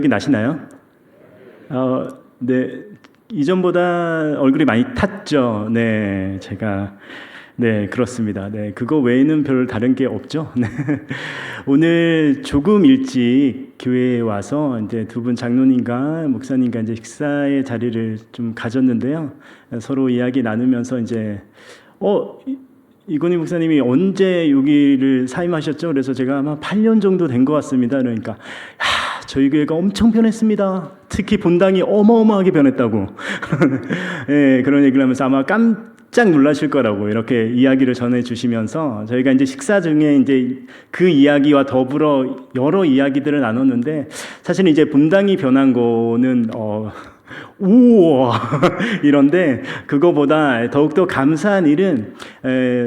기억이 나시나요? 네, 이전보다 얼굴이 많이 탔죠. 네, 네, 그렇습니다. 네, 그거 외에는 별 다른 게 없죠. 네. 오늘 조금 일찍 교회에 와서 이제 두 분 장로님과 목사님과 이제 식사의 자리를 좀 가졌는데요. 서로 이야기 나누면서 이제 이건희 목사님이 언제 여기를 사임하셨죠? 그래서 제가 아마 8년 정도 된 것 같습니다. 그러니까 저희 교회가 엄청 변했습니다. 특히 본당이 어마어마하게 변했다고. 네, 그런 얘기를 하면서 아마 깜짝 놀라실 거라고 이렇게 이야기를 전해주시면서 저희가 이제 식사 중에 이제 그 이야기와 더불어 여러 이야기들을 나눴는데 사실 이제 본당이 변한 거는 우와 이런데 그거보다 더욱더 감사한 일은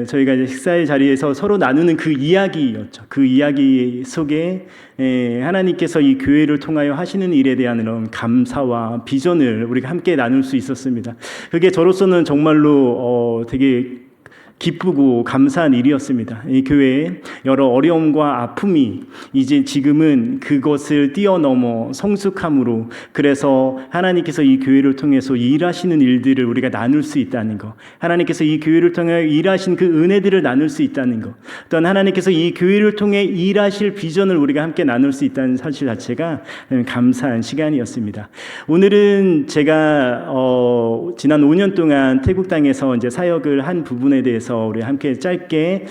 저희가 이제 식사의 자리에서 서로 나누는 그 이야기였죠. 그 이야기 속에 하나님께서 이 교회를 통하여 하시는 일에 대한 이런 감사와 비전을 우리가 함께 나눌 수 있었습니다. 그게 저로서는 정말로 되게 기쁘고 감사한 일이었습니다. 이 교회에 여러 어려움과 아픔이 이제 지금은 그것을 뛰어넘어 성숙함으로, 그래서 하나님께서 이 교회를 통해서 일하시는 일들을 우리가 나눌 수 있다는 것, 하나님께서 이 교회를 통해 일하신 그 은혜들을 나눌 수 있다는 것, 또한 하나님께서 이 교회를 통해 일하실 비전을 우리가 함께 나눌 수 있다는 사실 자체가 감사한 시간이었습니다. 오늘은 제가 지난 5년 동안 태국 땅에서 이제 사역을 한 부분에 대해서 우리 함께 짧게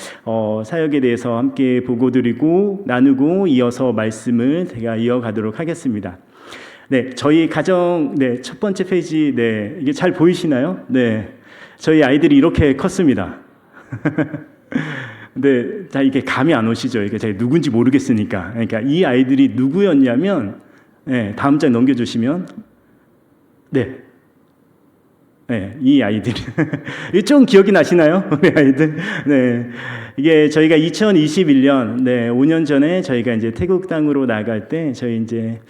사역에 대해서 함께 보고드리고 나누고 이어서 말씀을 제가 이어가도록 하겠습니다. 네, 저희 가정 첫 번째 페이지 이게 잘 보이시나요? 네, 저희 아이들이 이렇게 컸습니다. 네, 자 이게 감이 안 오시죠? 이게 제가 누군지 모르겠으니까. 그러니까 이 아이들이 누구였냐면, 다음 장 넘겨주시면, 이 아이들. 좀 기억이 나시나요? 우리 아이들. 네. 이게 저희가 2021년, 5년 전에 저희가 이제 태국 땅으로 나갈 때, 저희 이제,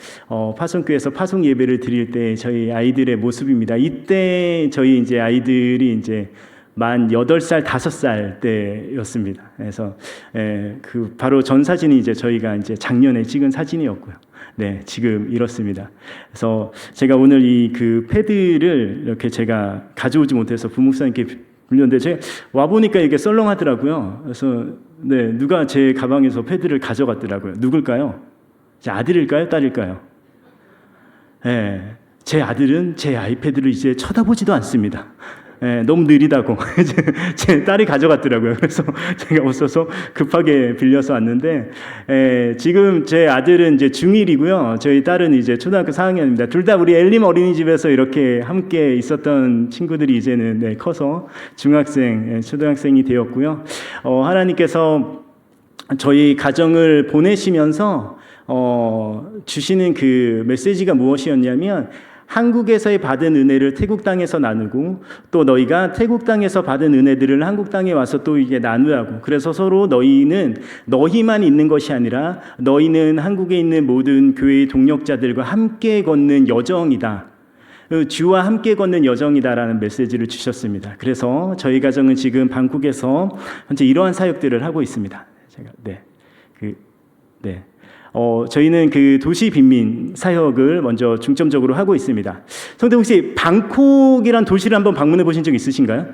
파송교회에서 파송 예배를 드릴 때 저희 아이들의 모습입니다. 이때 저희 이제 아이들이 이제 만 8살, 5살 때였습니다. 그래서, 그 바로 전 사진이 이제 저희가 이제 작년에 찍은 사진이었고요. 네, 지금 이렇습니다. 그래서 제가 오늘 이 그 패드를 이렇게 제가 가져오지 못해서 부목사님께 빌렸는데 제가 와 보니까 이게 썰렁하더라고요. 그래서 누가 제 가방에서 패드를 가져갔더라고요. 누굴까요? 제 아들일까요, 딸일까요? 제 아들은 제 아이패드를 이제 쳐다보지도 않습니다. 너무 느리다고 제 딸이 가져갔더라고요. 그래서 제가 없어서 급하게 빌려서 왔는데 지금 제 아들은 이제 중1이고요. 저희 딸은 이제 초등학교 4학년입니다. 둘 다 우리 엘림 어린이집에서 이렇게 함께 있었던 친구들이 이제는 커서 중학생, 초등학생이 되었고요. 하나님께서 저희 가정을 보내시면서 주시는 그 메시지가 무엇이었냐면, 한국에서의 받은 은혜를 태국 땅에서 나누고, 또 너희가 태국 땅에서 받은 은혜들을 한국 땅에 와서 또 이게 나누라고. 그래서 서로 너희만 있는 것이 아니라 너희는 한국에 있는 모든 교회의 동력자들과 함께 걷는 여정이다. 주와 함께 걷는 여정이다라는 메시지를 주셨습니다. 그래서 저희 가정은 지금 방콕에서 현재 이러한 사역들을 하고 있습니다. 저희는 그 도시 빈민 사역을 먼저 중점적으로 하고 있습니다. 성도 혹시 방콕이란 도시를 한번 방문해 보신 적 있으신가요?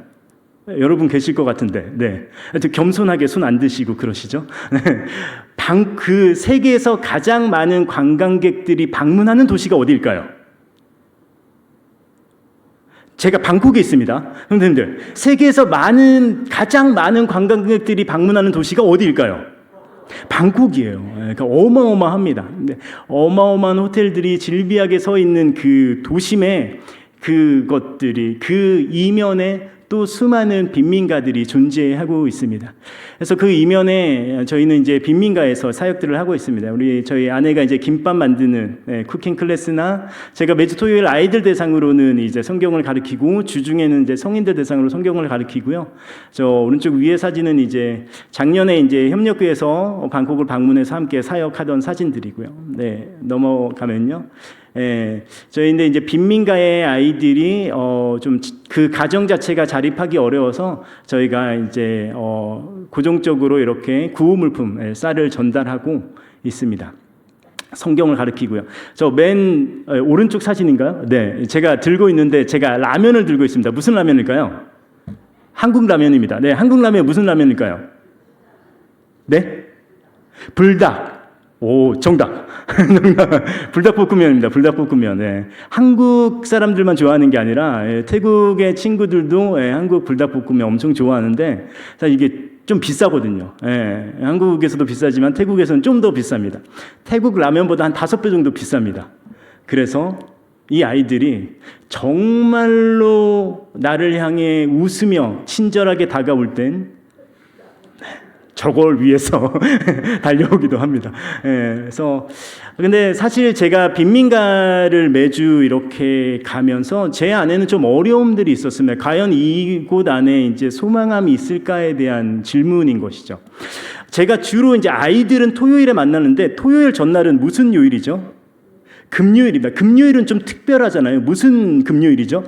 여러분 계실 것 같은데, 겸손하게 손 안 드시고 그러시죠? 그 세계에서 가장 많은 관광객들이 방문하는 도시가 어디일까요? 제가 방콕에 있습니다. 선생님들, 세계에서 가장 많은 관광객들이 방문하는 도시가 어디일까요? 방콕이에요. 그러니까 어마어마합니다. 어마어마한 호텔들이 질비하게 서 있는 그 도심에 그것들이, 그 이면에 또 수많은 빈민가들이 존재하고 있습니다. 그래서 그 이면에 저희는 이제 빈민가에서 사역들을 하고 있습니다. 저희 아내가 이제 김밥 만드는 쿠킹 클래스나, 제가 매주 토요일 아이들 대상으로는 이제 성경을 가르치고, 주중에는 이제 성인들 대상으로 성경을 가르치고요. 저 오른쪽 위에 사진은 이제 작년에 이제 협력교회에서 방콕을 방문해서 함께 사역하던 사진들이고요. 넘어가면요. 저희인데 이제 빈민가의 아이들이 좀 그 가정 자체가 자립하기 어려워서 저희가 이제 고정적으로 이렇게 구호물품 쌀을 전달하고 있습니다. 성경을 가리키고요. 저 맨 오른쪽 사진인가요? 네, 제가 들고 있는데 제가 라면을 들고 있습니다. 무슨 라면일까요? 한국 라면입니다. 네, 한국 라면 무슨 라면일까요? 네? 불닭. 오, 정답. 불닭볶음면입니다. 불닭볶음면. 네. 한국 사람들만 좋아하는 게 아니라 태국의 친구들도 한국 불닭볶음면 엄청 좋아하는데 사실 이게 좀 비싸거든요. 한국에서도 비싸지만 태국에서는 좀 더 비쌉니다. 태국 라면보다 한 5배 정도 비쌉니다. 그래서 이 아이들이 정말로 나를 향해 웃으며 친절하게 다가올 땐 저걸 위해서 달려오기도 합니다. 그래서 근데 사실 제가 빈민가를 매주 이렇게 가면서 제 안에는 좀 어려움들이 있었습니다. 과연 이곳 안에 이제 소망함이 있을까에 대한 질문인 것이죠. 제가 주로 이제 아이들은 토요일에 만나는데 토요일 전날은 무슨 요일이죠? 금요일입니다. 금요일은 좀 특별하잖아요. 무슨 금요일이죠?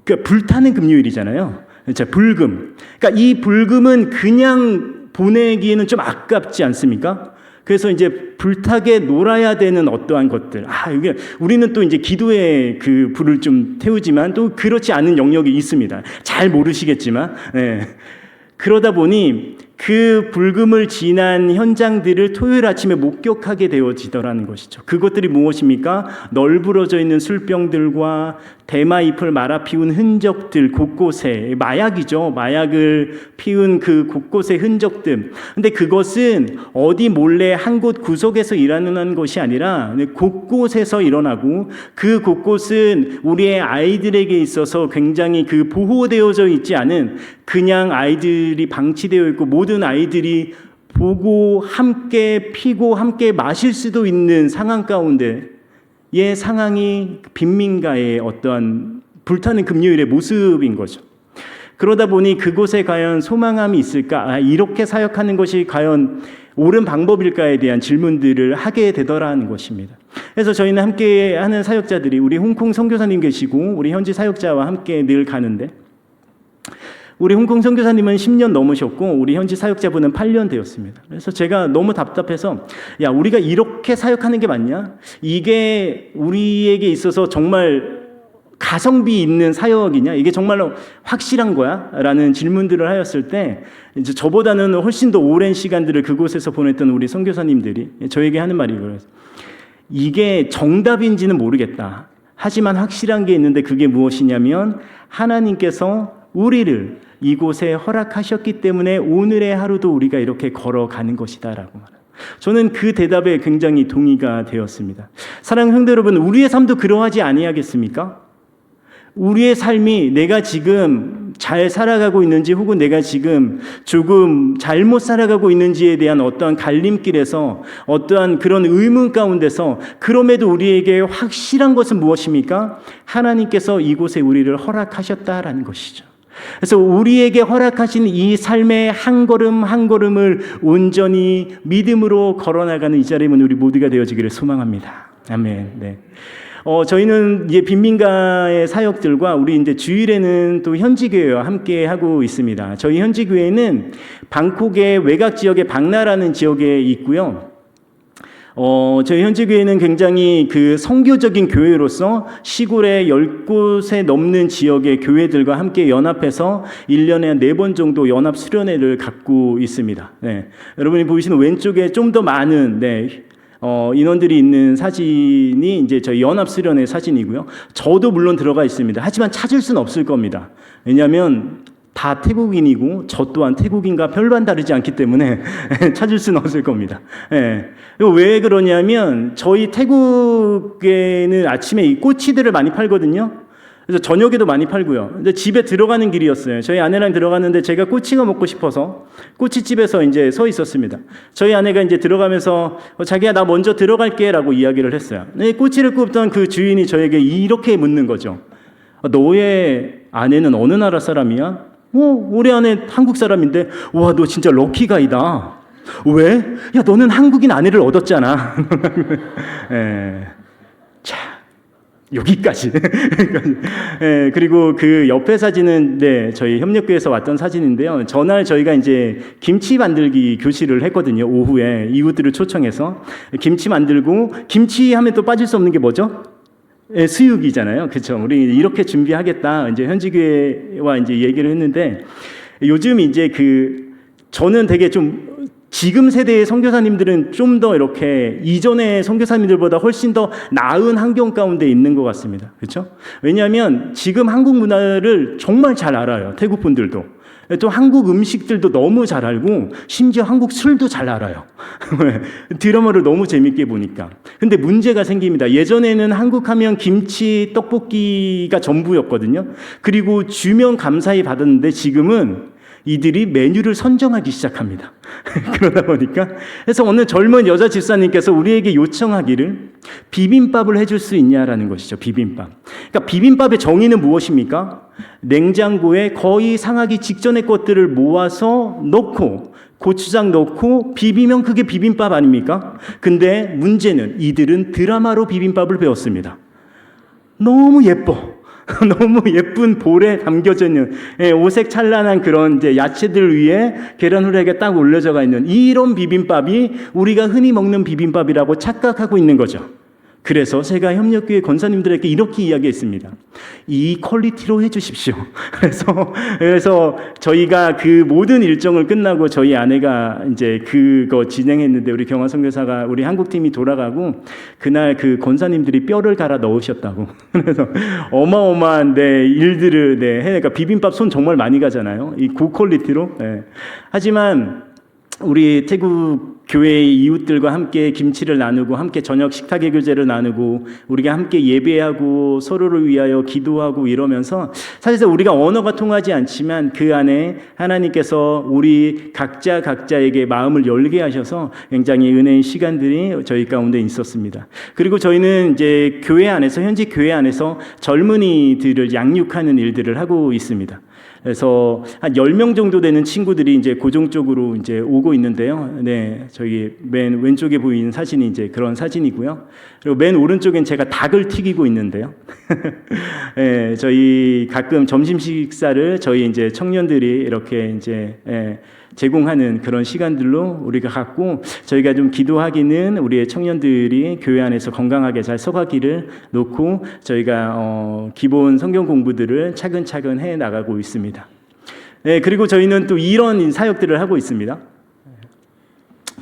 그러니까 불타는 금요일이잖아요. 자, 불금. 그러니까 이 불금은 그냥 보내기에는 좀 아깝지 않습니까? 그래서 이제 불타게 놀아야 되는 어떠한 것들. 이게 우리는 또 이제 기도에 그 불을 좀 태우지만 또 그렇지 않은 영역이 있습니다. 잘 모르시겠지만. 그러다 보니 그 불금을 지난 현장들을 토요일 아침에 목격하게 되어지더라는 것이죠. 그것들이 무엇입니까? 널브러져 있는 술병들과 대마잎을 말아 피운 흔적들 곳곳에 마약이죠. 마약을 피운 그 곳곳의 흔적들. 근데 그것은 어디 몰래 한 곳 구석에서 일어나는 것이 아니라 곳곳에서 일어나고 그 곳곳은 우리의 아이들에게 있어서 굉장히 그 보호되어져 있지 않은 그냥 아이들이 방치되어 있고 모든 아이들이 보고 함께 피고 함께 마실 수도 있는 상황 가운데 의 상황이 빈민가의 어떠한 불타는 금요일의 모습인 거죠. 그러다 보니 그곳에 과연 소망함이 있을까? 이렇게 사역하는 것이 과연 옳은 방법일까에 대한 질문들을 하게 되더라는 것입니다. 그래서 저희는 함께 하는 사역자들이 우리 홍콩 선교사님 계시고 우리 현지 사역자와 함께 늘 가는데 우리 홍콩 선교사님은 10년 넘으셨고 우리 현지 사역자분은 8년 되었습니다. 그래서 제가 너무 답답해서 야, 우리가 이렇게 사역하는 게 맞냐? 이게 우리에게 있어서 정말 가성비 있는 사역이냐? 이게 정말로 확실한 거야? 라는 질문들을 하였을 때 이제 저보다는 훨씬 더 오랜 시간들을 그곳에서 보냈던 우리 선교사님들이 저에게 하는 말이 이거예요. 이게 정답인지는 모르겠다. 하지만 확실한 게 있는데 그게 무엇이냐면 하나님께서 우리를 이곳에 허락하셨기 때문에 오늘의 하루도 우리가 이렇게 걸어가는 것이다라고 말합니다. 저는 그 대답에 굉장히 동의가 되었습니다. 사랑하는 형제 여러분, 우리의 삶도 그러하지 아니하겠습니까? 우리의 삶이 내가 지금 잘 살아가고 있는지 혹은 내가 지금 조금 잘못 살아가고 있는지에 대한 어떠한 갈림길에서 어떠한 그런 의문 가운데서 그럼에도 우리에게 확실한 것은 무엇입니까? 하나님께서 이곳에 우리를 허락하셨다라는 것이죠. 그래서 우리에게 허락하신 이 삶의 한 걸음 한 걸음을 온전히 믿음으로 걸어나가는 이 자리에 우리 모두가 되어지기를 소망합니다. 아멘. 네. 저희는 이제 빈민가의 사역들과 우리 이제 주일에는 또 현지교회와 함께 하고 있습니다. 저희 현지교회는 방콕의 외곽 지역의 박나라는 지역에 있고요. 저희 현지교회는 굉장히 그 선교적인 교회로서 시골의 10곳에 넘는 지역의 교회들과 함께 연합해서 1년에 한 4번 정도 연합 수련회를 갖고 있습니다. 네. 여러분이 보이시는 왼쪽에 좀 더 많은 인원들이 있는 사진이 이제 저희 연합 수련회 사진이고요. 저도 물론 들어가 있습니다. 하지만 찾을 수는 없을 겁니다. 왜냐하면 다 태국인이고 저 또한 태국인과 별반 다르지 않기 때문에 찾을 수는 없을 겁니다. 왜 그러냐면 저희 태국에는 아침에 이 꼬치들을 많이 팔거든요. 그래서 저녁에도 많이 팔고요. 근데 집에 들어가는 길이었어요. 저희 아내랑 들어갔는데 제가 꼬치가 먹고 싶어서 꼬치집에서 이제 서 있었습니다. 저희 아내가 이제 들어가면서 자기야 나 먼저 들어갈게라고 이야기를 했어요. 꼬치를 굽던 그 주인이 저에게 이렇게 묻는 거죠. 너의 아내는 어느 나라 사람이야? 우리 아내 한국 사람인데 와 너 진짜 럭키가이다. 왜? 야 너는 한국인 아내를 얻었잖아. 자. 여기까지. 예, 그리고 그 옆에 사진은 네, 저희 협력교에서 왔던 사진인데요. 전날 저희가 이제 김치 만들기 교실을 했거든요. 오후에 이웃들을 초청해서 김치 만들고, 김치 하면 또 빠질 수 없는 게 뭐죠? 예, 수육이잖아요. 그렇죠. 우리 이렇게 준비하겠다. 이제 현지교회와 이제 얘기를 했는데, 요즘 이제 저는 되게 좀 지금 세대의 선교사님들은 좀 더 이렇게 이전의 선교사님들보다 훨씬 더 나은 환경 가운데 있는 것 같습니다. 그렇죠? 왜냐하면 지금 한국 문화를 정말 잘 알아요. 태국 분들도. 또 한국 음식들도 너무 잘 알고, 심지어 한국 술도 잘 알아요. 드라마를 너무 재밌게 보니까. 근데 문제가 생깁니다. 예전에는 한국 하면 김치, 떡볶이가 전부였거든요. 그리고 주면 감사히 받았는데 지금은 이들이 메뉴를 선정하기 시작합니다. 그러다 보니까, 그래서 어느 젊은 여자 집사님께서 우리에게 요청하기를 비빔밥을 해줄 수 있냐라는 것이죠. 비빔밥. 그러니까 비빔밥의 정의는 무엇입니까? 냉장고에 거의 상하기 직전의 것들을 모아서 넣고 고추장 넣고 비비면 그게 비빔밥 아닙니까? 근데 문제는 이들은 드라마로 비빔밥을 배웠습니다. 너무 예뻐. 너무 예쁜 볼에 담겨져 있는 오색 찬란한 그런 이제 야채들 위에 계란 후라이가 딱 올려져 있는 이런 비빔밥이 우리가 흔히 먹는 비빔밥이라고 착각하고 있는 거죠. 그래서 제가 협력교회 권사님들에게 이렇게 이야기했습니다. 이 퀄리티로 해주십시오. 그래서 저희가 그 모든 일정을 끝나고 저희 아내가 이제 그거 진행했는데, 우리 경화 선교사가 우리 한국 팀이 돌아가고 그날 그 권사님들이 뼈를 갈아 넣으셨다고. 그래서 어마어마한 일들을 그러니까 비빔밥 손 정말 많이 가잖아요. 이 고퀄리티로. 네. 하지만 우리 태국 교회의 이웃들과 함께 김치를 나누고, 함께 저녁 식탁의 교제를 나누고, 우리가 함께 예배하고 서로를 위하여 기도하고 이러면서, 사실상 우리가 언어가 통하지 않지만 그 안에 하나님께서 우리 각자에게 마음을 열게 하셔서 굉장히 은혜의 시간들이 저희 가운데 있었습니다. 그리고 저희는 이제 교회 안에서, 현지 교회 안에서 젊은이들을 양육하는 일들을 하고 있습니다. 그래서 한 10명 정도 되는 친구들이 이제 고정 쪽으로 이제 오고 있는데요. 네, 저기 맨 왼쪽에 보이는 사진이 이제 그런 사진이고요. 그리고 맨 오른쪽엔 제가 닭을 튀기고 있는데요. 네, 저희 가끔 점심 식사를 저희 이제 청년들이 이렇게 이제 제공하는 그런 시간들로 우리가 갖고, 저희가 좀 기도하기는 우리의 청년들이 교회 안에서 건강하게 잘 서가기를 놓고 저희가 기본 성경 공부들을 차근차근 해 나가고 있습니다. 네, 그리고 저희는 또 이런 사역들을 하고 있습니다.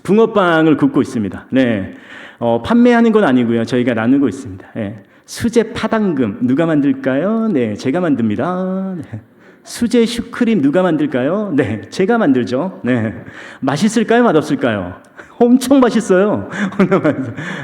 붕어빵을 굽고 있습니다. 네, 판매하는 건 아니고요. 저희가 나누고 있습니다. 네, 수제 파당금 누가 만들까요? 네, 제가 만듭니다. 네. 수제 슈크림 누가 만들까요? 네, 제가 만들죠. 네, 맛있을까요? 맛없을까요? 엄청 맛있어요.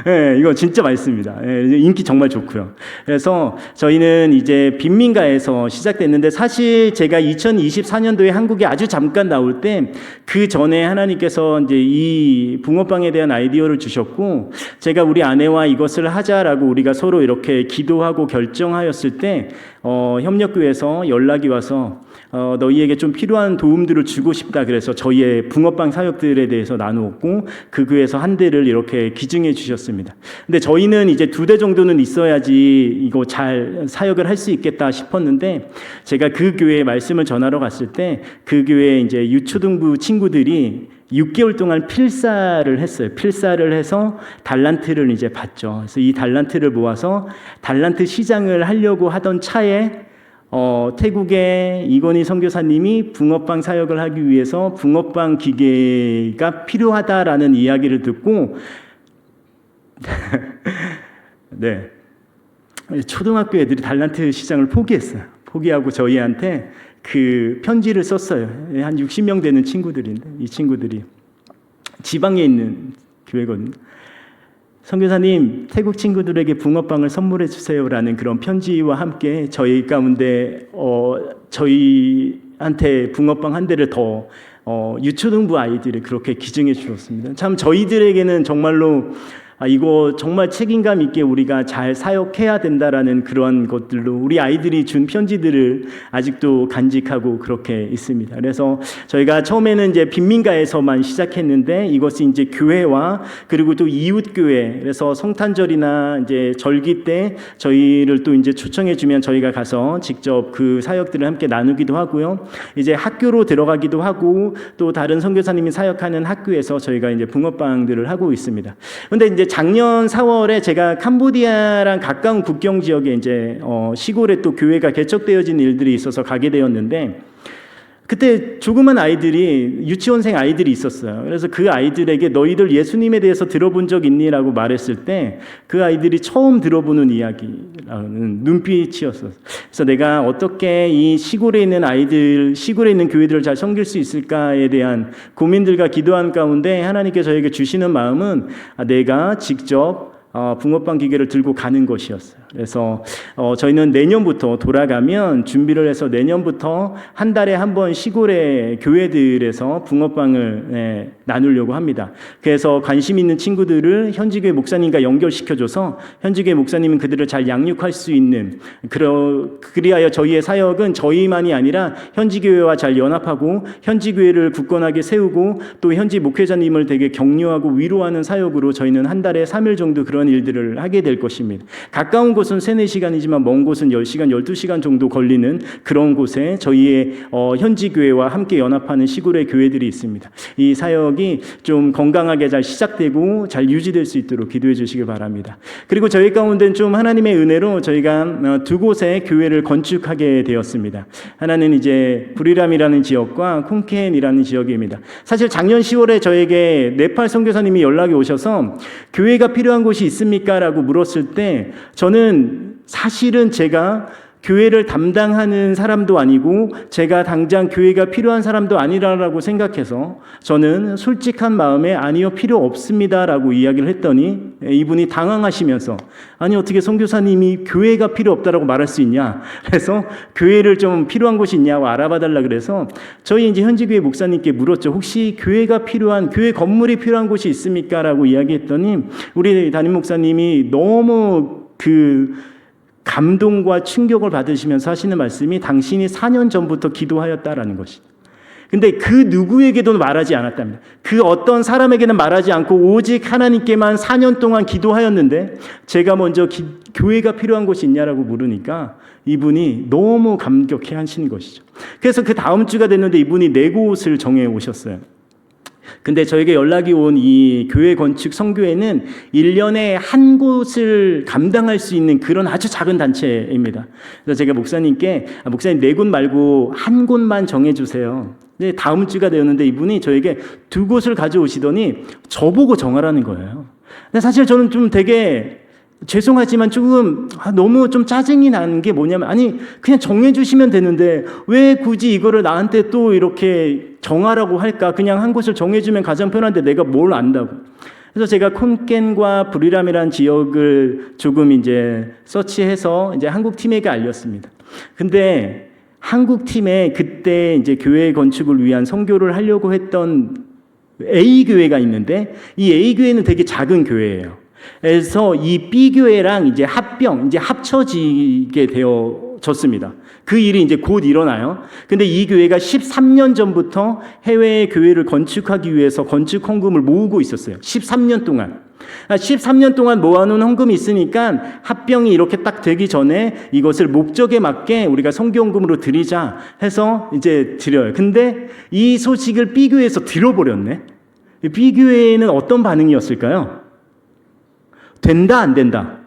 네, 이거 진짜 맛있습니다. 네, 인기 정말 좋고요. 그래서 저희는 이제 빈민가에서 시작됐는데, 사실 제가 2024년도에 한국에 아주 잠깐 나올 때 그 전에 하나님께서 이제 이 붕어빵에 대한 아이디어를 주셨고, 제가 우리 아내와 이것을 하자라고 우리가 서로 이렇게 기도하고 결정하였을 때 협력교회에서 연락이 와서 너희에게 좀 필요한 도움들을 주고 싶다. 그래서 저희의 붕어빵 사역들에 대해서 나누었고, 그 교회에서 한 대를 이렇게 기증해 주셨습니다. 근데 저희는 이제 2대 정도는 있어야지 이거 잘 사역을 할 수 있겠다 싶었는데, 제가 그 교회에 말씀을 전하러 갔을 때 그 교회 이제 유초등부 친구들이 6개월 동안 필사를 했어요. 필사를 해서 달란트를 이제 받죠. 그래서 이 달란트를 모아서 달란트 시장을 하려고 하던 차에 태국의 이건희 선교사님이 붕어빵 사역을 하기 위해서 붕어빵 기계가 필요하다라는 이야기를 듣고 네, 초등학교 애들이 달란트 시장을 포기했어요. 포기하고 저희한테 그 편지를 썼어요. 한 60명 되는 친구들인데, 이 친구들이 지방에 있는 교회거든요. 선교사님, 태국 친구들에게 붕어빵을 선물해 주세요라는 그런 편지와 함께 저희 가운데 저희한테 붕어빵 한 대를 더 유초등부 아이들이 그렇게 기증해 주었습니다. 참 저희들에게는 정말로 이거 정말 책임감 있게 우리가 잘 사역해야 된다라는 그런 것들로 우리 아이들이 준 편지들을 아직도 간직하고 그렇게 있습니다. 그래서 저희가 처음에는 이제 빈민가에서만 시작했는데 이것이 이제 교회와 그리고 또 이웃 교회, 그래서 성탄절이나 이제 절기 때 저희를 또 이제 초청해 주면 저희가 가서 직접 그 사역들을 함께 나누기도 하고요. 이제 학교로 들어가기도 하고 또 다른 선교사님이 사역하는 학교에서 저희가 이제 붕어빵들을 하고 있습니다. 그런데 이제 작년 4월에 제가 캄보디아랑 가까운 국경 지역에 이제 시골에 또 교회가 개척되어진 일들이 있어서 가게 되었는데 그때 조그만 아이들이 유치원생 아이들이 있었어요. 그래서 그 아이들에게 너희들 예수님에 대해서 들어본 적 있니? 라고 말했을 때 그 아이들이 처음 들어보는 이야기라는 눈빛이었어요. 그래서 내가 어떻게 이 시골에 있는 아이들, 시골에 있는 교회들을 잘 섬길 수 있을까에 대한 고민들과 기도한 가운데 하나님께 저에게 주시는 마음은 내가 직접 붕어빵 기계를 들고 가는 것이었어요. 그래서 저희는 내년부터 돌아가면 준비를 해서 내년부터 한 달에 한 번 시골의 교회들에서 붕어빵을 나누려고 합니다. 그래서 관심 있는 친구들을 현지교회 목사님과 연결시켜줘서 현지교회 목사님은 그들을 잘 양육할 수 있는 그리하여 저희의 사역은 저희만이 아니라 현지교회와 잘 연합하고 현지교회를 굳건하게 세우고 또 현지 목회자님을 되게 격려하고 위로하는 사역으로 저희는 한 달에 3일 정도 그런 일들을 하게 될 것입니다. 가까운 곳은 3-4시간이지만 먼 곳은 10시간, 12시간 정도 걸리는 그런 곳에 저희의 현지교회와 함께 연합하는 시골의 교회들이 있습니다. 이 사역이 좀 건강하게 잘 시작되고 잘 유지될 수 있도록 기도해 주시길 바랍니다. 그리고 저희 가운데는 좀 하나님의 은혜로 저희가 2곳의 교회를 건축하게 되었습니다. 하나는 이제 부리람이라는 지역과 콩켄이라는 지역입니다. 사실 작년 10월에 저에게 네팔 선교사님이 연락이 오셔서 교회가 필요한 곳이 있습니까? 라고 물었을 때 저는 사실은 제가 교회를 담당하는 사람도 아니고 제가 당장 교회가 필요한 사람도 아니라고 생각해서 저는 솔직한 마음에 아니요 필요 없습니다라고 이야기를 했더니 이분이 당황하시면서 아니 어떻게 선교사님이 교회가 필요 없다라고 말할 수 있냐, 그래서 교회를 좀 필요한 곳이 있냐고 알아봐달라 그래서 저희 이제 현지교회 목사님께 물었죠. 혹시 교회가 필요한 교회 건물이 필요한 곳이 있습니까? 라고 이야기했더니 우리 담임 목사님이 너무 감동과 충격을 받으시면서 하시는 말씀이 당신이 4년 전부터 기도하였다라는 것이. 근데 그 누구에게도 말하지 않았답니다. 그 어떤 사람에게는 말하지 않고 오직 하나님께만 4년 동안 기도하였는데 제가 먼저 교회가 필요한 곳이 있냐라고 물으니까 이분이 너무 감격해 하시는 것이죠. 그래서 그 다음 주가 됐는데 이분이 4곳을 정해 오셨어요. 근데 저에게 연락이 온 이 교회 건축 선교회는 1년에 한 곳을 감당할 수 있는 그런 아주 작은 단체입니다. 그래서 제가 목사님께 목사님 4곳 말고 한 곳만 정해주세요. 근데 다음 주가 되었는데 이분이 저에게 2곳을 가져오시더니 저보고 정하라는 거예요. 근데 사실 저는 좀 되게 죄송하지만 조금 너무 좀 짜증이 나는 게 뭐냐면 아니 그냥 정해주시면 되는데 왜 굳이 이거를 나한테 또 이렇게 정하라고 할까? 그냥 한 곳을 정해주면 가장 편한데 내가 뭘 안다고. 그래서 제가 콘켄과 부리람이라는 지역을 조금 이제 서치해서 이제 한국 팀에게 알렸습니다. 근데 한국 팀에 그때 이제 교회 건축을 위한 선교를 하려고 했던 A 교회가 있는데 이 A 교회는 되게 작은 교회예요. 그래서 이 B교회랑 이제 합쳐지게 되어졌습니다. 그 일이 이제 곧 일어나요. 근데 이 교회가 13년 전부터 해외 교회를 건축하기 위해서 건축 헌금을 모으고 있었어요. 13년 동안. 13년 동안 모아놓은 헌금이 있으니까 합병이 이렇게 딱 되기 전에 이것을 목적에 맞게 우리가 선교헌금으로 드리자 해서 이제 드려요. 근데 이 소식을 B교회에서 들어버렸네. B교회에는 어떤 반응이었을까요? 된다, 안 된다?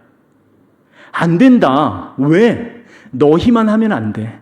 안 된다. 왜? 너희만 하면 안 돼.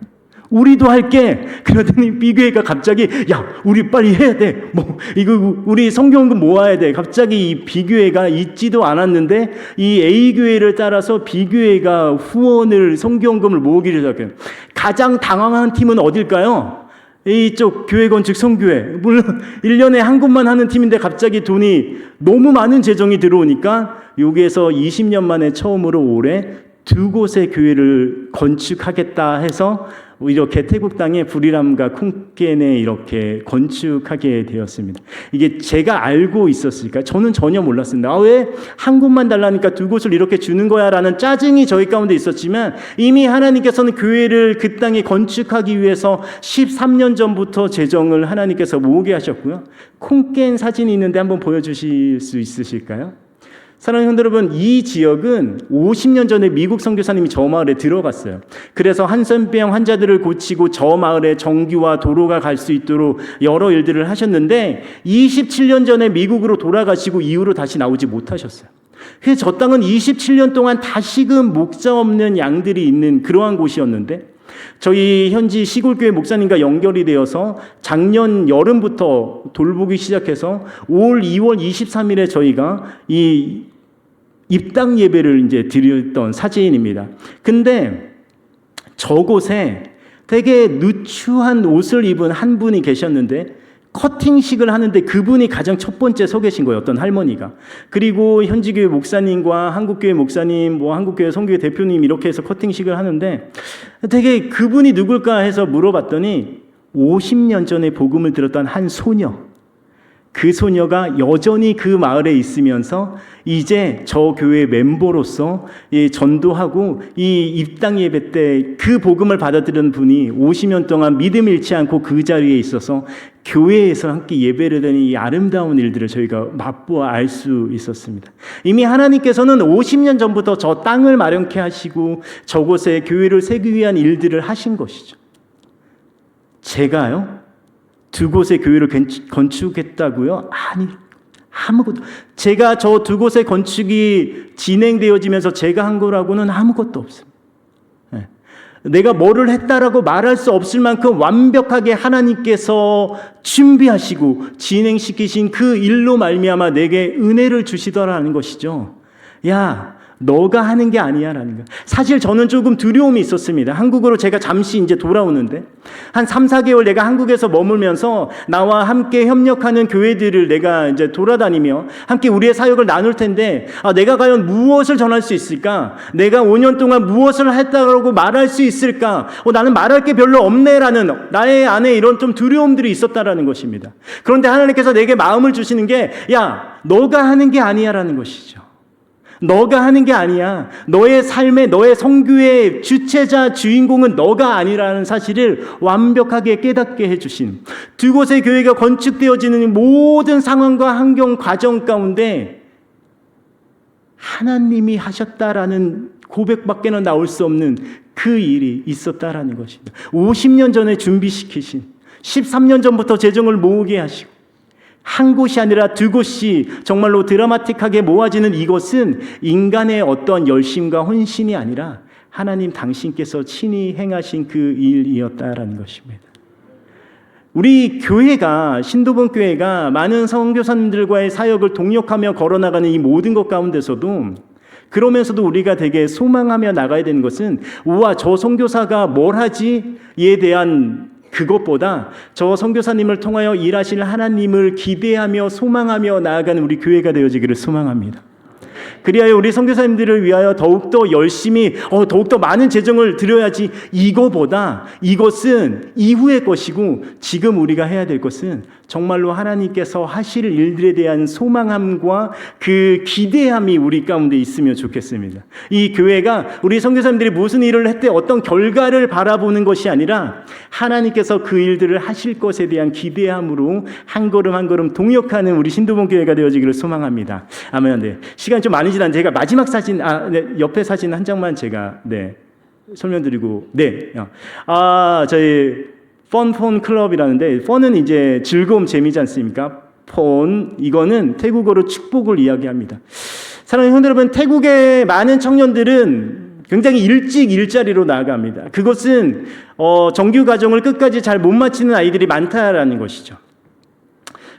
우리도 할게. 그러더니 B교회가 갑자기 야, 우리 빨리 해야 돼. 이거 우리 선교헌금 모아야 돼. 갑자기 이 B교회가 있지도 않았는데 이 A교회를 따라서 B교회가 후원을 선교헌금을 모으기를 시작해요. 가장 당황한 팀은 어딜까요? 이쪽 교회 건축 선교회. 물론 1년에 한 곳만 하는 팀인데 갑자기 돈이 너무 많은 재정이 들어오니까 여기에서 20년 만에 처음으로 올해 2곳의 교회를 건축하겠다 해서 이렇게 태국 땅에 부리람과 콩겐에 이렇게 건축하게 되었습니다. 이게 제가 알고 있었을까? 저는 전혀 몰랐습니다. 왜 한 곳만 달라니까 두 곳을 이렇게 주는 거야? 라는 짜증이 저희 가운데 있었지만 이미 하나님께서는 교회를 그 땅에 건축하기 위해서 13년 전부터 재정을 하나님께서 모으게 하셨고요. 콩겐 사진이 있는데 한번 보여주실 수 있으실까요? 사랑하는 성도 여러분, 이 지역은 50년 전에 미국 선교사님이 저 마을에 들어갔어요. 그래서 한센병 환자들을 고치고 저 마을에 정규와 도로가 갈 수 있도록 여러 일들을 하셨는데 27년 전에 미국으로 돌아가시고 이후로 다시 나오지 못하셨어요. 그래서 저 땅은 27년 동안 다시금 목자 없는 양들이 있는 그러한 곳이었는데 저희 현지 시골교회 목사님과 연결이 되어서 작년 여름부터 돌보기 시작해서 올 2월 23일에 저희가 이 입당 예배를 이제 드렸던 사진입니다. 근데 저곳에 되게 누추한 옷을 입은 한 분이 계셨는데 커팅식을 하는데 그분이 가장 첫 번째 서 계신 거예요. 어떤 할머니가. 그리고 현지교회 목사님과 한국교회 목사님, 한국교회 선교회 대표님 이렇게 해서 커팅식을 하는데 되게 그분이 누굴까 해서 물어봤더니 50년 전에 복음을 들었던 한 소녀. 그 소녀가 여전히 그 마을에 있으면서 이제 저 교회 멤버로서 전도하고 이 입당 예배 때 그 복음을 받아들인 분이 50년 동안 믿음 잃지 않고 그 자리에 있어서 교회에서 함께 예배를 드리는 이 아름다운 일들을 저희가 맛보아 알 수 있었습니다. 이미 하나님께서는 50년 전부터 저 땅을 마련케 하시고 저곳에 교회를 세우기 위한 일들을 하신 것이죠. 제가요? 두 곳의 교회를 건축했다고요? 아니, 아무것도. 제가 저 두 곳의 건축이 진행되어지면서 제가 한 거라고는 아무것도 없습니다. 네. 내가 뭐를 했다라고 말할 수 없을 만큼 완벽하게 하나님께서 준비하시고 진행시키신 그 일로 말미암아 내게 은혜를 주시더라는 것이죠. 야, 너가 하는 게 아니야라는 거. 사실 저는 조금 두려움이 있었습니다. 한국으로 제가 잠시 이제 돌아오는데 한 3, 4개월 내가 한국에서 머물면서 나와 함께 협력하는 교회들을 내가 이제 돌아다니며 함께 우리의 사역을 나눌 텐데 내가 과연 무엇을 전할 수 있을까? 내가 5년 동안 무엇을 했다고 말할 수 있을까? 나는 말할 게 별로 없네라는 나의 안에 이런 좀 두려움들이 있었다라는 것입니다. 그런데 하나님께서 내게 마음을 주시는 게 야, 너가 하는 게 아니야라는 것이죠. 너가 하는 게 아니야. 너의 삶의 너의 선교의 주체자 주인공은 너가 아니라는 사실을 완벽하게 깨닫게 해주신 두 곳의 교회가 건축되어지는 모든 상황과 환경 과정 가운데 하나님이 하셨다라는 고백밖에는 나올 수 없는 그 일이 있었다라는 것입니다. 50년 전에 준비시키신 13년 전부터 재정을 모으게 하시고 한 곳이 아니라 두 곳이 정말로 드라마틱하게 모아지는 이것은 인간의 어떤 열심과 헌신이 아니라 하나님 당신께서 친히 행하신 그 일이었다라는 것입니다. 우리 교회가 신도본 교회가 많은 선교사님들과의 사역을 동역하며 걸어나가는 이 모든 것 가운데서도 그러면서도 우리가 되게 소망하며 나가야 되는 것은 우와 저 선교사가 뭘 하지에 대한 그것보다 저 선교사님을 통하여 일하실 하나님을 기대하며 소망하며 나아가는 우리 교회가 되어지기를 소망합니다. 그리하여 우리 선교사님들을 위하여 더욱더 열심히 더욱더 많은 재정을 드려야지 이거보다 이것은 이후의 것이고 지금 우리가 해야 될 것은 정말로 하나님께서 하실 일들에 대한 소망함과 그 기대함이 우리 가운데 있으면 좋겠습니다. 이 교회가 우리 선교사님들이 무슨 일을 했대 어떤 결과를 바라보는 것이 아니라 하나님께서 그 일들을 하실 것에 대한 기대함으로 한 걸음 한 걸음 동역하는 우리 신도본 교회가 되어지기를 소망합니다. 아멘. 네. 시간이 좀 많이 지난 제가 마지막 사진 옆에 사진 한 장만 제가 설명드리고 저희 펀 클럽이라는데 펀은 이제 즐거움 재미지 않습니까? 펀 이거는 태국어로 축복을 이야기합니다. 사랑하는 형제 여러분, 태국의 많은 청년들은 굉장히 일찍 일자리로 나아갑니다. 그것은 정규 과정을 끝까지 잘 못 마치는 아이들이 많다라는 것이죠.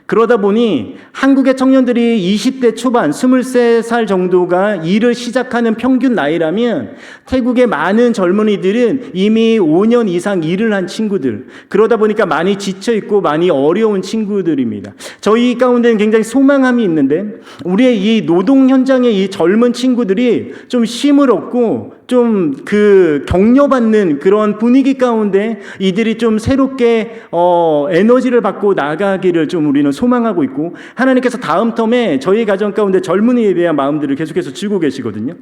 그러다 보니 한국의 청년들이 20대 초반 23살 정도가 일을 시작하는 평균 나이라면 태국의 많은 젊은이들은 이미 5년 이상 일을 한 친구들, 그러다 보니까 많이 지쳐있고 많이 어려운 친구들입니다. 저희 가운데는 굉장히 소망함이 있는데 우리의 이 노동 현장의 이 젊은 친구들이 좀 쉼을 얻고 좀 그 격려받는 그런 분위기 가운데 이들이 좀 새롭게 에너지를 받고 나가기를 좀 우리는 소망하고 있고, 하나님께서 다음 텀에 저희 가정 가운데 젊은이에 대한 마음들을 계속해서 주고 계시거든요.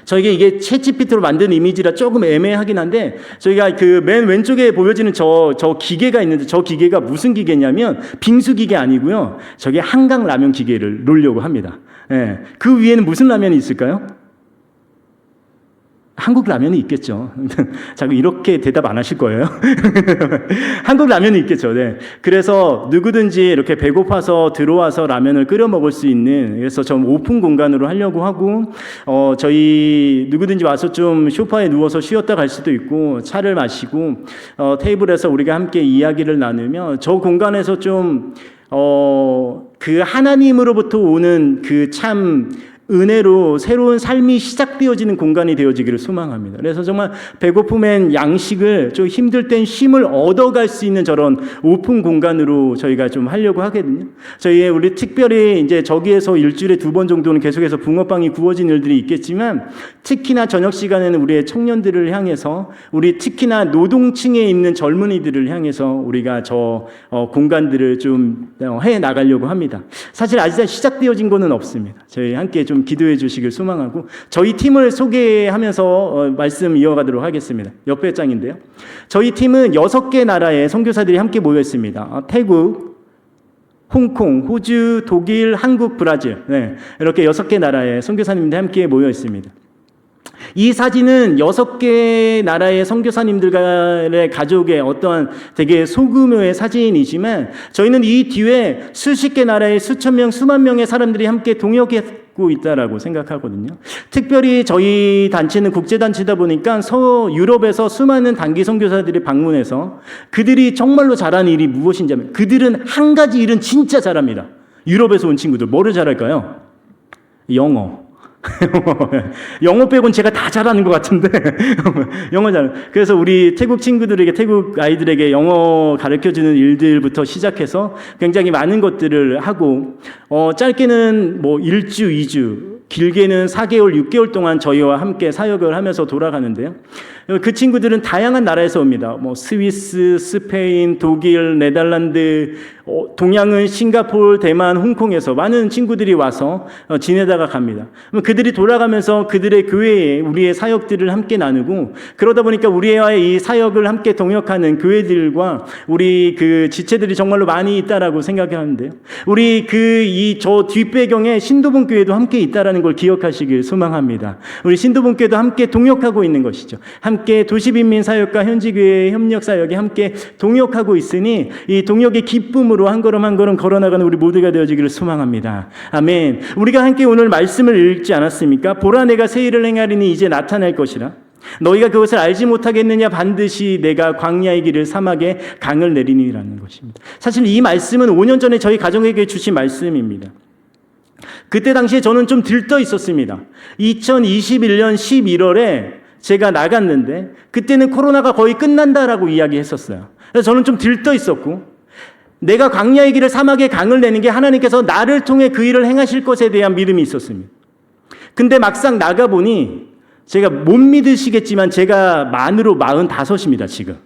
저에게 이게 챗GPT로 만든 이미지라 조금 애매하긴 한데, 저희가 그 맨 왼쪽에 보여지는 저 기계가 있는데, 저 기계가 무슨 기계냐면 빙수 기계 아니고요. 저게 한강 라면 기계를 놓으려고 합니다. 예. 그 위에는 무슨 라면이 있을까요? 한국 라면이 있겠죠. 자꾸 이렇게 대답 안 하실 거예요. 한국 라면이 있겠죠. 네. 그래서 누구든지 이렇게 배고파서 들어와서 라면을 끓여 먹을 수 있는, 그래서 좀 오픈 공간으로 하려고 하고, 저희 누구든지 와서 좀 소파에 누워서 쉬었다 갈 수도 있고, 차를 마시고, 테이블에서 우리가 함께 이야기를 나누며, 저 공간에서 좀 그 하나님으로부터 오는 그 참 은혜로 새로운 삶이 시작되어지는 공간이 되어지기를 소망합니다. 그래서 정말 배고픔엔 양식을, 좀 힘들 땐 쉼을 얻어갈 수 있는 저런 오픈 공간으로 저희가 좀 하려고 하거든요. 우리 특별히 이제 저기에서 일주일에 2번 정도는 계속해서 붕어빵이 구워진 일들이 있겠지만, 특히나 저녁 시간에는 우리의 청년들을 향해서, 우리 특히나 노동층에 있는 젊은이들을 향해서 우리가 저 공간들을 좀 해 나가려고 합니다. 사실 아직 시작되어진 거는 없습니다. 저희 함께 좀 기도해 주시길 소망하고, 저희 팀을 소개하면서 말씀 이어가도록 하겠습니다. 옆에 장인데요. 저희 팀은 6개 나라의 선교사들이 함께 모여 있습니다. 태국, 홍콩, 호주, 독일, 한국, 브라질. 네, 이렇게 6개 나라의 선교사님들 함께 모여 있습니다. 이 사진은 6개 나라의 선교사님들의 가족의 어떤 되게 소규모의 사진이지만, 저희는 이 뒤에 수십 개 나라의 수천 명, 수만 명의 사람들이 함께 동역하고 있다라고 생각하거든요. 특별히 저희 단체는 국제단체다 보니까 유럽에서 수많은 단기 선교사들이 방문해서 그들이 정말로 잘하는 일이 무엇인지 하면, 그들은 한 가지 일은 진짜 잘합니다. 유럽에서 온 친구들 뭐를 잘할까요? 영어. 영어 빼곤 제가 다 잘하는 것 같은데 영어 잘. 그래서 우리 태국 친구들에게, 태국 아이들에게 영어 가르쳐주는 일들부터 시작해서 굉장히 많은 것들을 하고, 짧게는 뭐 1주, 2주, 길게는 4개월, 6개월 동안 저희와 함께 사역을 하면서 돌아가는데요. 그 친구들은 다양한 나라에서 옵니다. 뭐 스위스, 스페인, 독일, 네덜란드, 동양은 싱가포르, 대만, 홍콩에서 많은 친구들이 와서 지내다가 갑니다. 그들이 돌아가면서 그들의 교회에 우리의 사역들을 함께 나누고, 그러다 보니까 우리와의 이 사역을 함께 동역하는 교회들과 우리 그 지체들이 정말로 많이 있다라고 생각하는데요. 우리 저 뒷배경에 신도분 교회도 함께 있다라는 걸 기억하시길 소망합니다. 우리 신도분 교회도 함께 동역하고 있는 것이죠. 함께 도시빈민 사역과 현지교회 협력 사역에 함께 동역하고 있으니, 이 동역의 기쁨으로 한 걸음 한 걸음 걸어나가는 우리 모두가 되어지기를 소망합니다. 아멘. 우리가 함께 오늘 말씀을 읽지 않았습니까? 보라, 내가 새 일을 행하리니 이제 나타날 것이라. 너희가 그것을 알지 못하겠느냐? 반드시 내가 광야의 길을 사막에 강을 내리니라는 것입니다. 사실 이 말씀은 5년 전에 저희 가정에게 주신 말씀입니다. 그때 당시에 저는 좀 들떠 있었습니다. 2021년 11월에 제가 나갔는데, 그때는 코로나가 거의 끝난다라고 이야기했었어요. 그래서 저는 좀 들떠 있었고, 내가 광야의 길을 사막에 강을 내는 게 하나님께서 나를 통해 그 일을 행하실 것에 대한 믿음이 있었습니다. 근데 막상 나가보니, 제가 못 믿으시겠지만 제가 만으로 45입니다, 지금.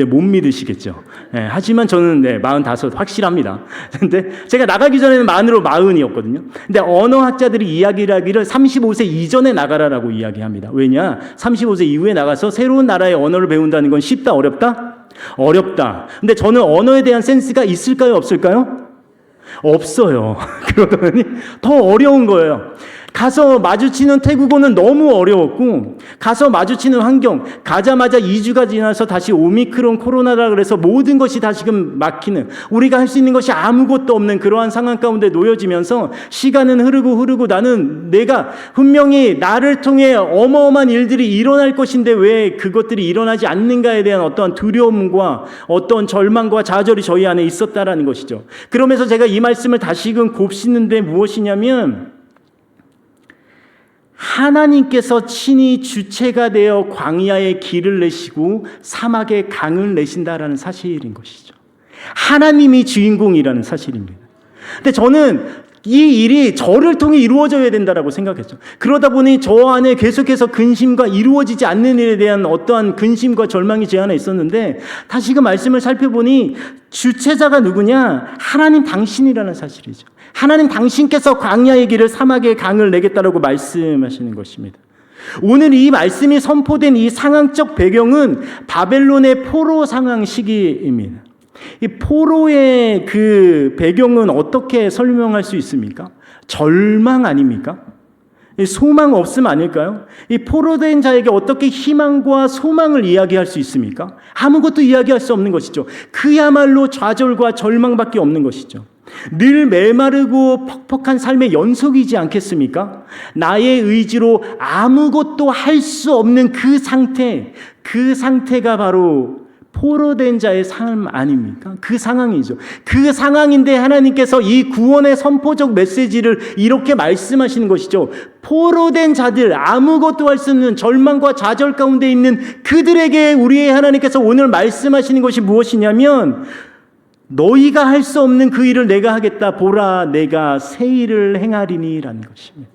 못 믿으시겠죠. 네, 하지만 저는 45 확실합니다. 근데 제가 나가기 전에는 만으로 40이었거든요. 근데 언어학자들이 이야기를 하기를 35세 이전에 나가라라고 이야기합니다. 왜냐? 35세 이후에 나가서 새로운 나라의 언어를 배운다는 건 쉽다, 어렵다? 어렵다. 근데 저는 언어에 대한 센스가 있을까요, 없을까요? 없어요. 그러더니 더 어려운 거예요. 가서 마주치는 태국어는 너무 어려웠고, 가서 마주치는 환경, 가자마자 2주가 지나서 다시 오미크론 코로나라 그래서 모든 것이 다 지금 막히는, 우리가 할 수 있는 것이 아무것도 없는 그러한 상황 가운데 놓여지면서 시간은 흐르고 나는 내가 분명히 나를 통해 어마어마한 일들이 일어날 것인데 왜 그것들이 일어나지 않는가에 대한 어떠한 두려움과 어떤 절망과 좌절이 저희 안에 있었다라는 것이죠. 그러면서 제가 이 말씀을 다시금 곱씹는데 무엇이냐면, 하나님께서 친히 주체가 되어 광야의 길을 내시고 사막의 강을 내신다라는 사실인 것이죠. 하나님이 주인공이라는 사실입니다. 근데 저는 이 일이 저를 통해 이루어져야 된다라고 생각했죠. 그러다 보니 저 안에 계속해서 근심과 이루어지지 않는 일에 대한 어떠한 근심과 절망이 제 안에 있었는데, 다시금 말씀을 살펴보니 주체자가 누구냐? 하나님 당신이라는 사실이죠. 하나님 당신께서 광야의 길을, 사막의 강을 내겠다라고 말씀하시는 것입니다. 오늘 이 말씀이 선포된 이 상황적 배경은 바벨론의 포로 상황 시기입니다. 이 포로의 그 배경은 어떻게 설명할 수 있습니까? 절망 아닙니까? 소망 없음 아닐까요? 이 포로된 자에게 어떻게 희망과 소망을 이야기할 수 있습니까? 아무것도 이야기할 수 없는 것이죠. 그야말로 좌절과 절망밖에 없는 것이죠. 늘 메마르고 퍽퍽한 삶의 연속이지 않겠습니까? 나의 의지로 아무것도 할 수 없는 그 상태가 바로 포로된 자의 삶 아닙니까? 그 상황이죠. 그 상황인데 하나님께서 이 구원의 선포적 메시지를 이렇게 말씀하시는 것이죠. 포로된 자들, 아무것도 할 수 없는 절망과 좌절 가운데 있는 그들에게 우리의 하나님께서 오늘 말씀하시는 것이 무엇이냐면, 너희가 할 수 없는 그 일을 내가 하겠다. 보라, 내가 새 일을 행하리니 라는 것입니다.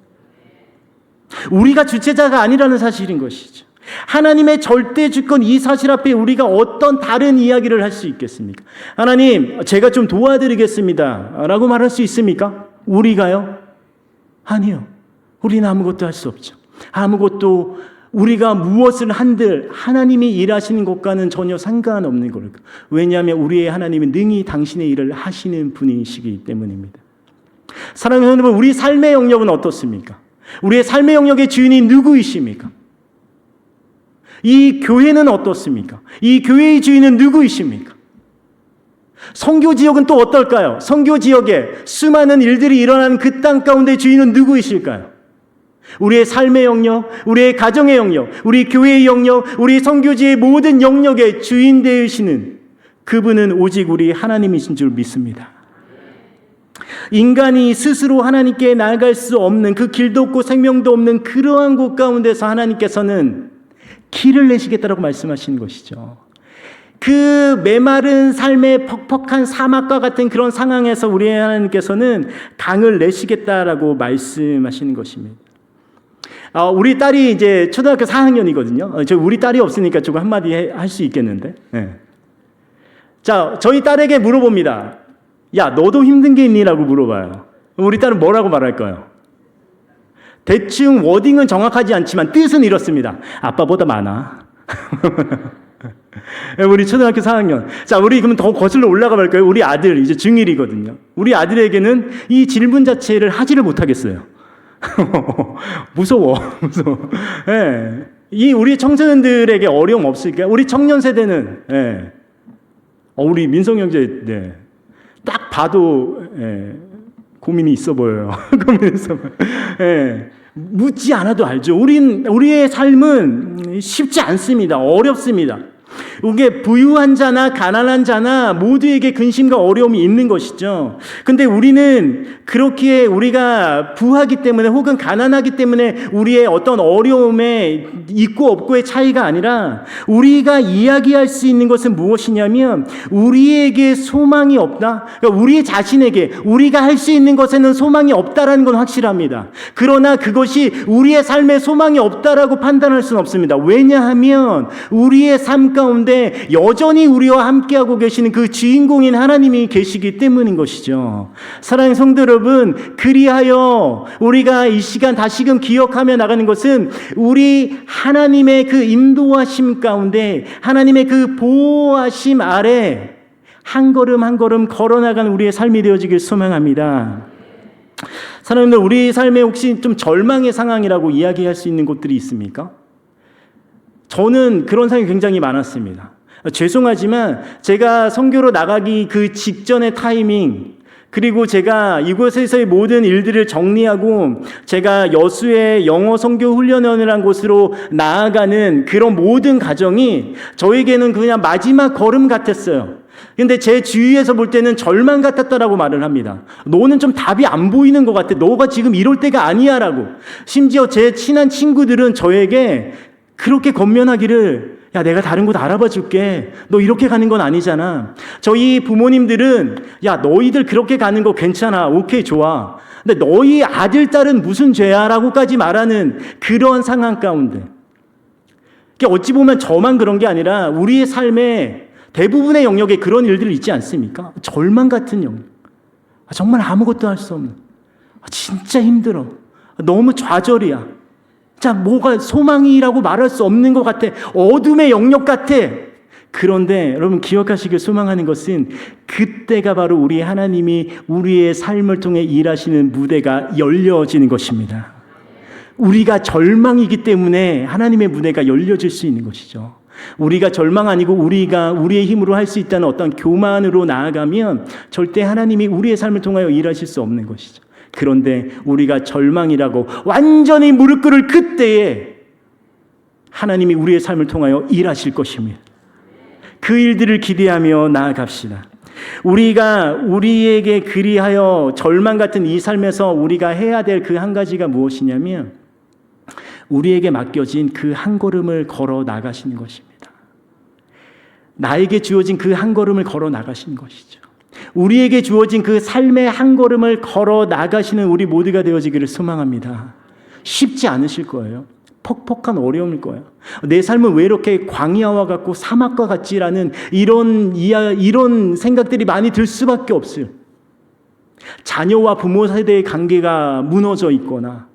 우리가 주체자가 아니라는 사실인 것이죠. 하나님의 절대 주권, 이 사실 앞에 우리가 어떤 다른 이야기를 할 수 있겠습니까? 하나님, 제가 좀 도와드리겠습니다 라고 말할 수 있습니까? 우리가요? 아니요. 우리는 아무것도 할 수 없죠. 아무것도, 우리가 무엇을 한들 하나님이 일하시는 것과는 전혀 상관없는 거예요. 왜냐하면 우리의 하나님은 능히 당신의 일을 하시는 분이시기 때문입니다. 사랑하는 여러분, 우리 삶의 영역은 어떻습니까? 우리의 삶의 영역의 주인이 누구이십니까? 이 교회는 어떻습니까? 이 교회의 주인은 누구이십니까? 선교 지역은 또 어떨까요? 선교 지역에 수많은 일들이 일어나는 그 땅 가운데 주인은 누구이실까요? 우리의 삶의 영역, 우리의 가정의 영역, 우리 교회의 영역, 우리 선교지의 모든 영역의 주인 되시는 그분은 오직 우리 하나님이신 줄 믿습니다. 인간이 스스로 하나님께 나아갈 수 없는, 그 길도 없고 생명도 없는 그러한 곳 가운데서 하나님께서는 길을 내시겠다라고 말씀하시는 것이죠. 그 메마른 삶의 퍽퍽한 사막과 같은 그런 상황에서 우리 하나님께서는 강을 내시겠다라고 말씀하시는 것입니다. 우리 딸이 이제 초등학교 4학년이거든요. 우리 딸이 없으니까 조금 한마디 할 수 있겠는데. 네. 자, 저희 딸에게 물어봅니다. 야, 너도 힘든 게 있니? 라고 물어봐요. 우리 딸은 뭐라고 말할까요? 대충 워딩은 정확하지 않지만 뜻은 이렇습니다. 아빠보다 많아. 우리 초등학교 4학년. 자, 우리 그러면 더 거슬러 올라가 볼까요? 우리 아들 이제 중1이거든요. 우리 아들에게는 이 질문 자체를 하지를 못하겠어요. 무서워. 예. 이 우리 청소년들에게 어려움 없을까요? 우리 청년 세대는, 예. 우리 민성 형제, 네. 딱 봐도, 예. 고민이 있어 보여요. 예. 묻지 않아도 알죠. 우리의 삶은 쉽지 않습니다. 어렵습니다. 이게 부유한 자나 가난한 자나 모두에게 근심과 어려움이 있는 것이죠. 근데 우리는 그렇게 우리가 부하기 때문에 혹은 가난하기 때문에 우리의 어떤 어려움에 있고 없고의 차이가 아니라, 우리가 이야기할 수 있는 것은 무엇이냐면, 우리에게 소망이 없다. 그러니까 우리 자신에게 우리가 할 수 있는 것에는 소망이 없다라는 건 확실합니다. 그러나 그것이 우리의 삶에 소망이 없다라고 판단할 수는 없습니다. 왜냐하면 우리의 삶 가운데 여전히 우리와 함께하고 계시는 그 주인공인 하나님이 계시기 때문인 것이죠. 사랑하는 성도 여러분, 그리하여 우리가 이 시간 다시금 기억하며 나가는 것은, 우리 하나님의 그 인도하심 가운데, 하나님의 그 보호하심 아래 한 걸음 한 걸음 걸어나가는 우리의 삶이 되어지길 소망합니다. 사랑하는 여러분, 우리 삶에 혹시 좀 절망의 상황이라고 이야기할 수 있는 곳들이 있습니까? 저는 그런 상황이 굉장히 많았습니다. 죄송하지만 제가 선교로 나가기 그 직전의 타이밍, 그리고 제가 이곳에서의 모든 일들을 정리하고 제가 여수의 영어 선교 훈련원이라는 곳으로 나아가는 그런 모든 과정이 저에게는 그냥 마지막 걸음 같았어요. 근데 제 주위에서 볼 때는 절망 같았다라고 말을 합니다. 너는 좀 답이 안 보이는 것 같아. 너가 지금 이럴 때가 아니야 라고. 심지어 제 친한 친구들은 저에게 그렇게 권면하기를, 야, 내가 다른 곳 알아봐 줄게. 너 이렇게 가는 건 아니잖아. 저희 부모님들은 야, 너희들 그렇게 가는 거 괜찮아. 오케이, 좋아. 근데 너희 아들, 딸은 무슨 죄야? 라고까지 말하는 그런 상황 가운데. 어찌 보면 저만 그런 게 아니라 우리의 삶에 대부분의 영역에 그런 일들이 있지 않습니까? 절망 같은 영역. 정말 아무것도 할 수 없는. 진짜 힘들어. 너무 좌절이야. 자, 뭐가 소망이라고 말할 수 없는 것 같아. 어둠의 영역 같아. 그런데 여러분 기억하시길 소망하는 것은 그때가 바로 우리 하나님이 우리의 삶을 통해 일하시는 무대가 열려지는 것입니다. 우리가 절망이기 때문에 하나님의 무대가 열려질 수 있는 것이죠. 우리가 절망 아니고 우리가 우리의 힘으로 할 수 있다는 어떤 교만으로 나아가면 절대 하나님이 우리의 삶을 통하여 일하실 수 없는 것이죠. 그런데 우리가 절망이라고 완전히 무릎 꿇을 그때에 하나님이 우리의 삶을 통하여 일하실 것입니다. 그 일들을 기대하며 나아갑시다. 우리에게 그리하여 절망 같은 이 삶에서 우리가 해야 될 그 한 가지가 무엇이냐면 우리에게 맡겨진 그 한 걸음을 걸어 나가시는 것입니다. 나에게 주어진 그 한 걸음을 걸어 나가시는 것이죠. 우리에게 주어진 그 삶의 한 걸음을 걸어 나가시는 우리 모두가 되어지기를 소망합니다. 쉽지 않으실 거예요. 퍽퍽한 어려움일 거예요. 내 삶은 왜 이렇게 광야와 같고 사막과 같지라는 이런 생각들이 많이 들 수밖에 없어요. 자녀와 부모 세대의 관계가 무너져 있거나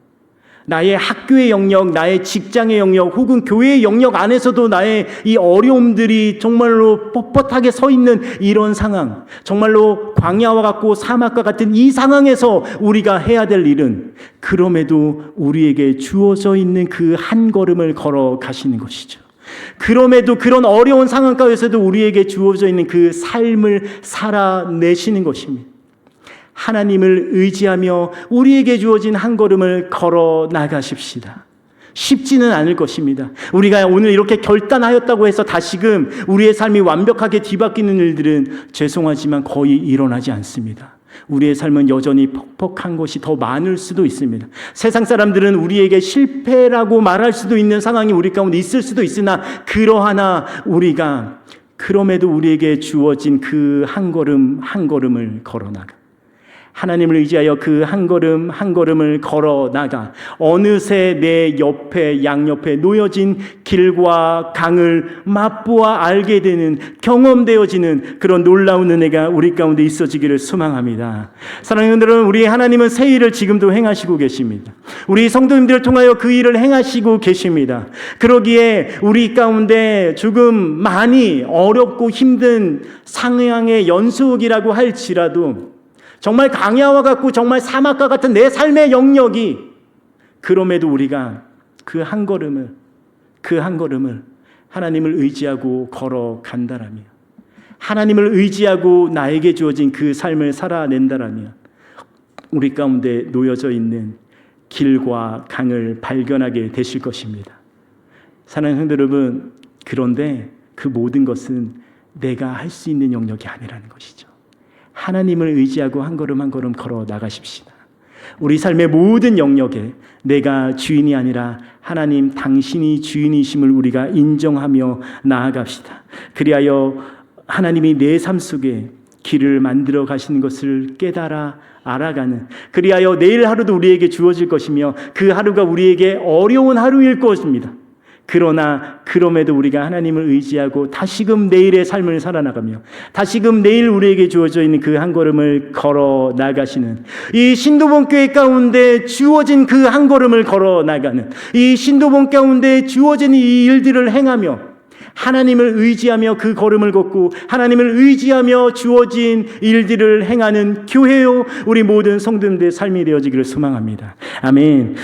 나의 학교의 영역, 나의 직장의 영역, 혹은 교회의 영역 안에서도 나의 이 어려움들이 정말로 뻣뻣하게 서 있는 이런 상황, 정말로 광야와 같고 사막과 같은 이 상황에서 우리가 해야 될 일은 그럼에도 우리에게 주어져 있는 그 한 걸음을 걸어 가시는 것이죠. 그럼에도 그런 어려운 상황 가운데서도 우리에게 주어져 있는 그 삶을 살아내시는 것입니다. 하나님을 의지하며 우리에게 주어진 한 걸음을 걸어 나가십시다. 쉽지는 않을 것입니다. 우리가 오늘 이렇게 결단하였다고 해서 다시금 우리의 삶이 완벽하게 뒤바뀌는 일들은 죄송하지만 거의 일어나지 않습니다. 우리의 삶은 여전히 퍽퍽한 것이 더 많을 수도 있습니다. 세상 사람들은 우리에게 실패라고 말할 수도 있는 상황이 우리 가운데 있을 수도 있으나 그러하나 우리가 그럼에도 우리에게 주어진 그 한 걸음 한 걸음을 걸어 나가 하나님을 의지하여 그 한 걸음 한 걸음을 걸어 나가 어느새 내 옆에 양옆에 놓여진 길과 강을 맛보아 알게 되는 경험되어지는 그런 놀라운 은혜가 우리 가운데 있어지기를 소망합니다. 사랑하는 여러분, 우리 하나님은 새 일을 지금도 행하시고 계십니다. 우리 성도님들을 통하여 그 일을 행하시고 계십니다. 그러기에 우리 가운데 조금 많이 어렵고 힘든 상황의 연속이라고 할지라도 정말 강야와 같고 정말 사막과 같은 내 삶의 영역이 그럼에도 우리가 그 한 걸음을 하나님을 의지하고 걸어간다라면 하나님을 의지하고 나에게 주어진 그 삶을 살아낸다라면 우리 가운데 놓여져 있는 길과 강을 발견하게 되실 것입니다. 사랑하는 성도 여러분, 그런데 그 모든 것은 내가 할 수 있는 영역이 아니라는 것이죠. 하나님을 의지하고 한 걸음 한 걸음 걸어 나가십시다. 우리 삶의 모든 영역에 내가 주인이 아니라 하나님 당신이 주인이심을 우리가 인정하며 나아갑시다. 그리하여 하나님이 내 삶 속에 길을 만들어 가시는 것을 깨달아 알아가는, 그리하여 내일 하루도 우리에게 주어질 것이며 그 하루가 우리에게 어려운 하루일 것입니다. 그러나 그럼에도 우리가 하나님을 의지하고 다시금 내일의 삶을 살아나가며 다시금 내일 우리에게 주어져 있는 그 한 걸음을 걸어 나가시는 이 신도본 교회 가운데 주어진 그 한 걸음을 걸어 나가는 이 신도본 가운데 주어진 이 일들을 행하며 하나님을 의지하며 그 걸음을 걷고 하나님을 의지하며 주어진 일들을 행하는 교회요 우리 모든 성도님들의 삶이 되어지기를 소망합니다. 아멘.